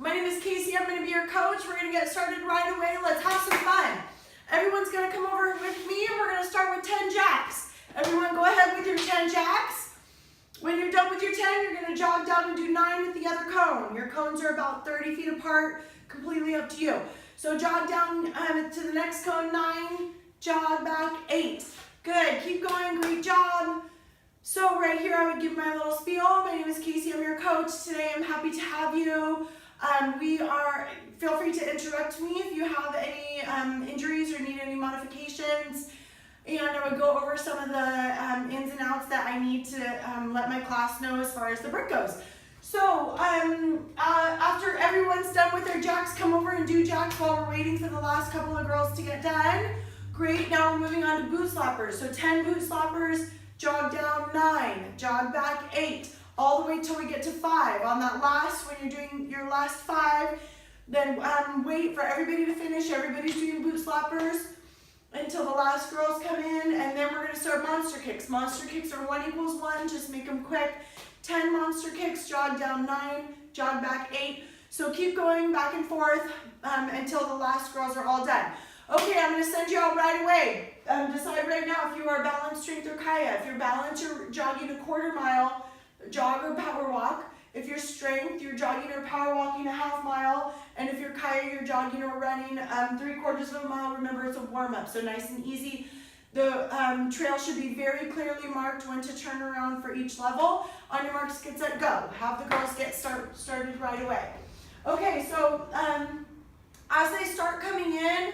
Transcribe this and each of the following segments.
My name is Casey. I'm going to be your coach. We're going to get started right away. Let's have some fun. Everyone's going to come over with me and we're going to start with 10 jacks. Everyone go ahead with your 10 jacks. When you're done with your 10, you're going to jog down and do 9 with the other cone. Your cones are about 30 feet apart, completely up to you. So jog down to the next cone, 9, jog back, 8. Good, keep going, great job. So right here I would give my little spiel. My name is Casey, I'm your coach. Today I'm happy to have you. Feel free to interrupt me if you have any injuries or need any modifications. And I would go over some of the ins and outs that I need to let my class know as far as the brick goes. So after everyone's done with their jacks, come over and do jacks while we're waiting for the last couple of girls to get done. Great, now we're moving on to boot slappers. So 10 boot slappers, jog down 9, jog back 8, all the way till we get to 5. On that last, when you're doing your last 5, then wait for everybody to finish. Everybody's doing boot slappers until the last girls come in, and then we're going to start monster kicks. Monster kicks are 1 equals 1, just make them quick. 10 monster kicks, jog down 9, jog back 8. So keep going back and forth until the last girls are all done. Okay, I'm going to send you out right away. Decide right now if you are balance, strength, or kaya. If you're balance, you're jogging a quarter mile, jog or power walk. If you're strength, you're jogging or power walking a half mile. And if you're kaya, you're jogging or running 3/4 of a mile. Remember, it's a warm-up, so nice and easy. The trail should be very clearly marked when to turn around for each level. On your marks, get set, go. Have the girls get started right away. Okay, so as they start coming in,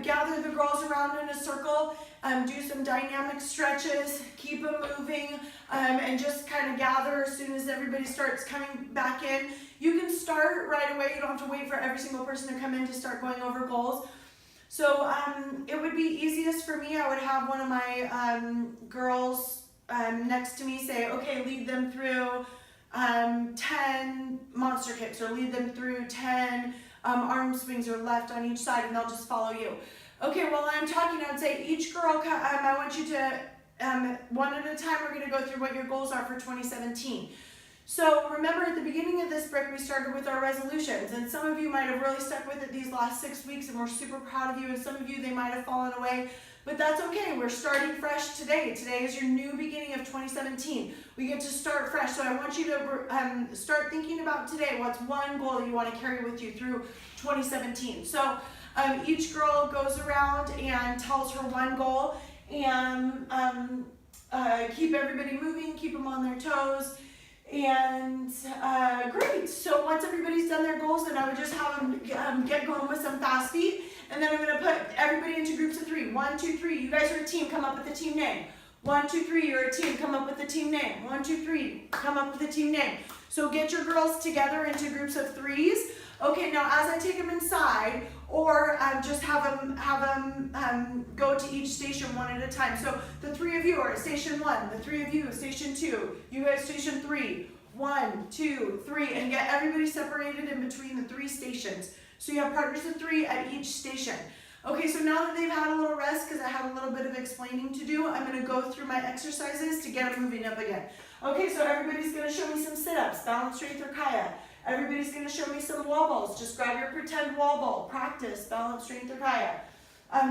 gather the girls around in a circle, do some dynamic stretches, keep them moving, and just kind of gather as soon as everybody starts coming back in. You can start right away. You don't have to wait for every single person to come in to start going over goals. So it would be easiest for me. I would have one of my girls next to me say, okay, lead them through 10 monster kicks, or lead them through 10 arm swings or left on each side, and they'll just follow you. Okay, while I'm talking, I'd say each girl, I want you to, one at a time, we're going to go through what your goals are for 2017. So remember, at the beginning of this brick, we started with our resolutions, and some of you might have really stuck with it these last 6 weeks, and we're super proud of you, and some of you, they might have fallen away, but that's okay. We're starting fresh today. Today is your new beginning of 2017. We get to start fresh, so I want you to start thinking about today. What's one goal you want to carry with you through 2017? So each girl goes around and tells her one goal, and keep everybody moving, keep them on their toes. And great, so once everybody's done their goals, then I would just have them get going with some fast feet, and then I'm going to put everybody into groups of 3. 1, 2, 3, you guys are a team, come up with a team name. 1, 2, 3, you're a team, come up with a team name. 1, 2, 3, come up with a team name. So get your girls together into groups of 3s. Okay, now as I take them inside, or just have them go to each station one at a time. So the 3 of you are at station 1, the 3 of you at station 2, you guys station 3, 1, 2, 3, and get everybody separated in between the 3 stations. So you have partners of 3 at each station. Okay, so now that they've had a little rest, because I had a little bit of explaining to do, I'm going to go through my exercises to get them moving up again. Okay, so everybody's going to show me some sit-ups, balance, strength, or kaya. Everybody's going to show me some wall balls. Just grab your pretend wall ball. Practice, balance, strength, or kaya.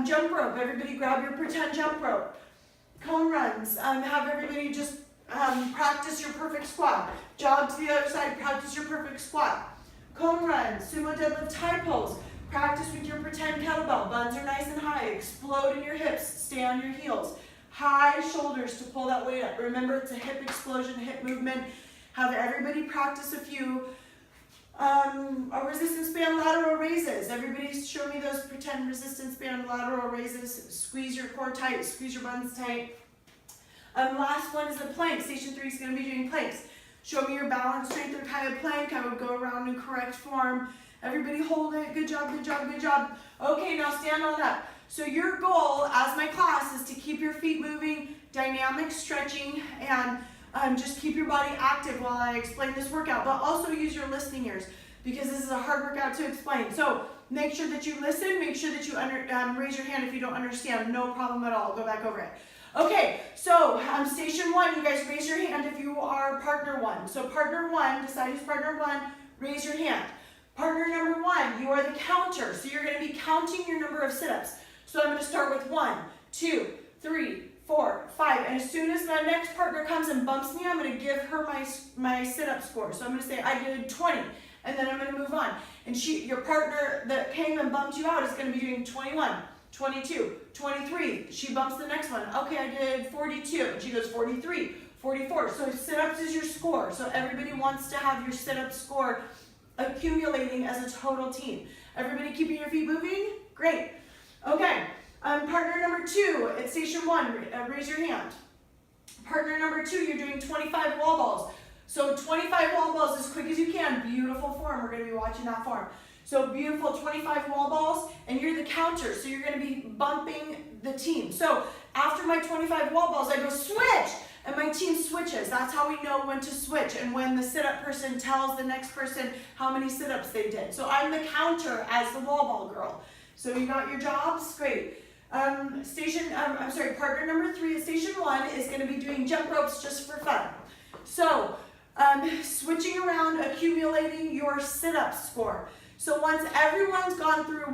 Jump rope. Everybody grab your pretend jump rope. Cone runs. Have everybody just practice your perfect squat. Jog to the other side. Practice your perfect squat. Cone runs. Sumo deadlift high pose. Practice with your pretend kettlebell. Buns are nice and high. Explode in your hips. Stay on your heels. High shoulders to pull that weight up. Remember, it's a hip explosion, hip movement. Have everybody practice a few resistance band lateral raises. Everybody show me those pretend resistance band lateral raises. Squeeze your core tight, squeeze your buns tight. Last one is a plank. Station 3 is going to be doing planks. Show me your balance, strength, or kaya plank. I would go around in correct form. Everybody hold it. Good job, good job, good job. Okay, now stand on up. So your goal as my class is to keep your feet moving, dynamic stretching, and just keep your body active while I explain this workout, but also use your listening ears, because this is a hard workout to explain. So make sure that you listen, make sure that you raise your hand if you don't understand, no problem at all, go back over it. Okay, so station 1, you guys raise your hand if you are partner 1. So partner 1, decide who's partner 1, raise your hand. Partner number 1, you are the counter. So you're going to be counting your number of sit-ups. So I'm going to start with 1, 2, 3, 4, 5. And as soon as my next partner comes and bumps me, I'm going to give her my sit-up score. So I'm going to say I did 20, and then I'm going to move on. And your partner that came and bumped you out is going to be doing 21, 22, 23. She bumps the next one. Okay, I did 42. And she goes 43, 44. So sit-ups is your score. So everybody wants to have your sit-up score accumulating as a total team. Everybody keeping your feet moving? Great. Okay. Partner number 2 at station 1, raise your hand. Partner number 2, you're doing 25 wall balls. So 25 wall balls as quick as you can. Beautiful form. We're going to be watching that form. So beautiful 25 wall balls, and you're the counter. So you're going to be bumping the team. So after my 25 wall balls, I go switch, and my team switches. That's how we know when to switch and when the sit-up person tells the next person how many sit-ups they did. So I'm the counter as the wall ball girl. So you got your jobs? Great. Partner number 3 at station 1 is going to be doing jump ropes just for fun. So, switching around, accumulating your sit-up score. So once everyone's gone through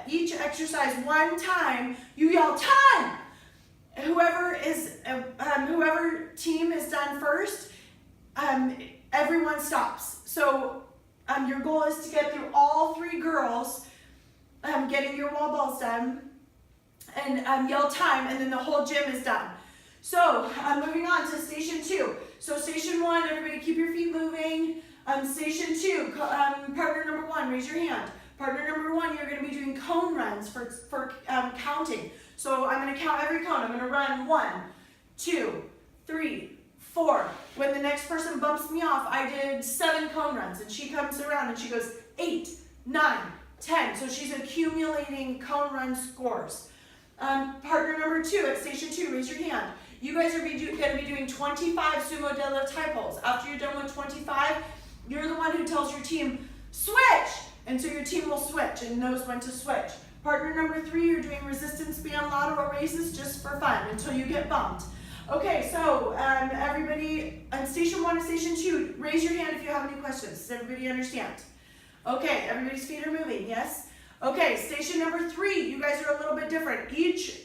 each exercise one time, you yell time. Whoever team is done first, everyone stops. So your goal is to get through all 3 girls, getting your wall balls done, and yell time, and then the whole gym is done. So moving on to station 2. So station 1, everybody keep your feet moving. Station 2, partner number 1, raise your hand. Partner number 1, you're going to be doing cone runs for counting. So I'm going to count every cone. I'm going to run 1, 2, 3, 4. When the next person bumps me off, I did 7 cone runs, and she comes around and she goes 8, 9, 10. So she's accumulating cone run scores. Partner number 2 at station 2, raise your hand. You guys are going to be doing 25 sumo deadlift high pulls. After you're done with 25, you're the one who tells your team, switch! And so your team will switch and knows when to switch. Partner number 3, you're doing resistance band lateral raises just for fun until you get bumped. Okay, so everybody, station 1 and station 2, raise your hand if you have any questions. Does everybody understand? Okay, everybody's feet are moving, yes? Okay, station number 3, you guys are a little bit different. Each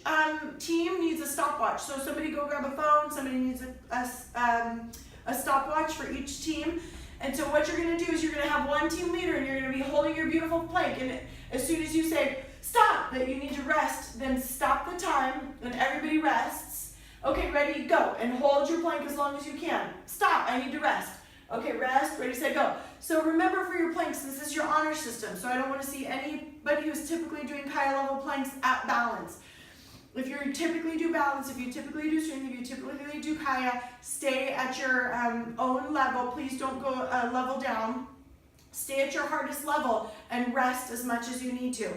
team needs a stopwatch. So somebody go grab a phone, somebody needs a stopwatch for each team. And so what you're going to do is you're going to have one team leader, and you're going to be holding your beautiful plank. And as soon as you say, stop, that you need to rest, then stop the time, and everybody rests. Okay, ready, go. And hold your plank as long as you can. Stop, I need to rest. Okay, rest, ready, set, go. So remember for your planks, this is your honor system. So I don't want to see anybody who's typically doing Kaya level planks at balance. If you typically do balance, if you typically do strength, if you typically do Kaya, stay at your own level. Please don't go level down. Stay at your hardest level and rest as much as you need to.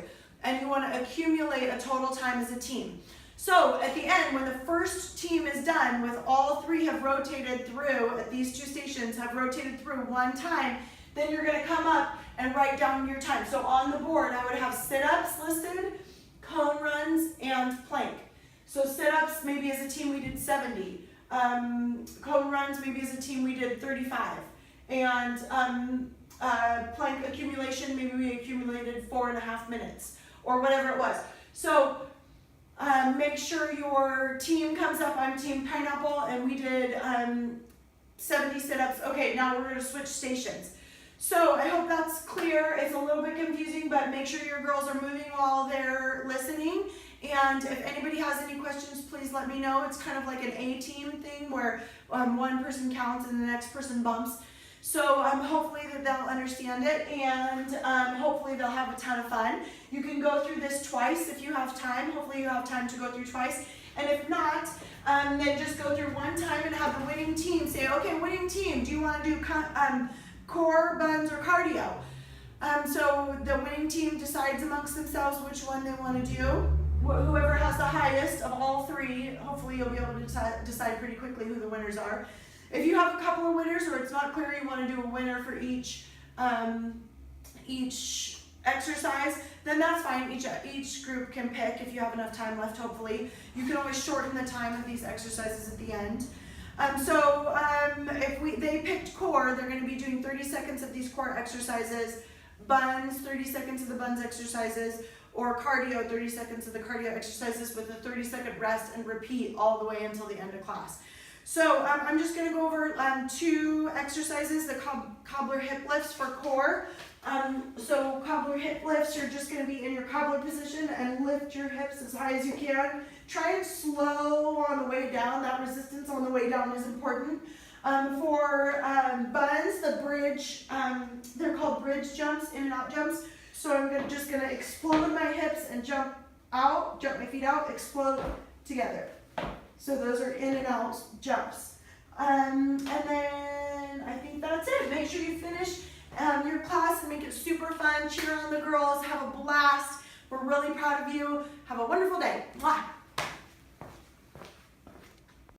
And you want to accumulate a total time as a team. So at the end, when the first team is done, with all 3 have rotated through, at these 2 stations have rotated through one time, then you're going to come up and write down your time. So on the board, I would have sit-ups listed, cone runs, and plank. So sit-ups, maybe as a team we did 70. Cone runs, maybe as a team we did 35. And plank accumulation, maybe we accumulated 4.5 minutes, or whatever it was. So make sure your team comes up. I'm Team Pineapple, and we did 70 sit-ups. Okay, now we're going to switch stations. So I hope that's clear. It's a little bit confusing, but make sure your girls are moving while they're listening. And if anybody has any questions, please let me know. It's kind of like an A-team thing where one person counts and the next person bumps. So hopefully that they'll understand it, and hopefully they'll have a ton of fun. You can go through this twice if you have time. Hopefully you have time to go through twice. And if not, then just go through one time and have the winning team say, okay, winning team, do you want to do core, buns, or cardio? So the winning team decides amongst themselves which one they want to do. Whoever has the highest of all 3, hopefully you'll be able to decide pretty quickly who the winners are. If you have a couple of winners, or it's not clear you want to do a winner for each exercise, then that's fine. Each group can pick if you have enough time left, hopefully. You can always shorten the time of these exercises at the end. If they picked core, they're going to be doing 30 seconds of these core exercises buns, 30 seconds of the buns exercises, or cardio, 30 seconds of the cardio exercises with a 30-second rest, and repeat all the way until the end of class. So I'm just gonna go over 2 exercises, the cobbler hip lifts for core. So cobbler hip lifts, you're just gonna be in your cobbler position and lift your hips as high as you can. Try and slow on the way down. That resistance on the way down is important. For buns, the bridge, they're called bridge jumps, in and out jumps. So I'm just gonna explode my hips and jump out, jump my feet out, explode together. So those are in and out jumps. And then I think that's it. Make sure you finish your class and make it super fun. Cheer on the girls, have a blast. We're really proud of you. Have a wonderful day. Mwah.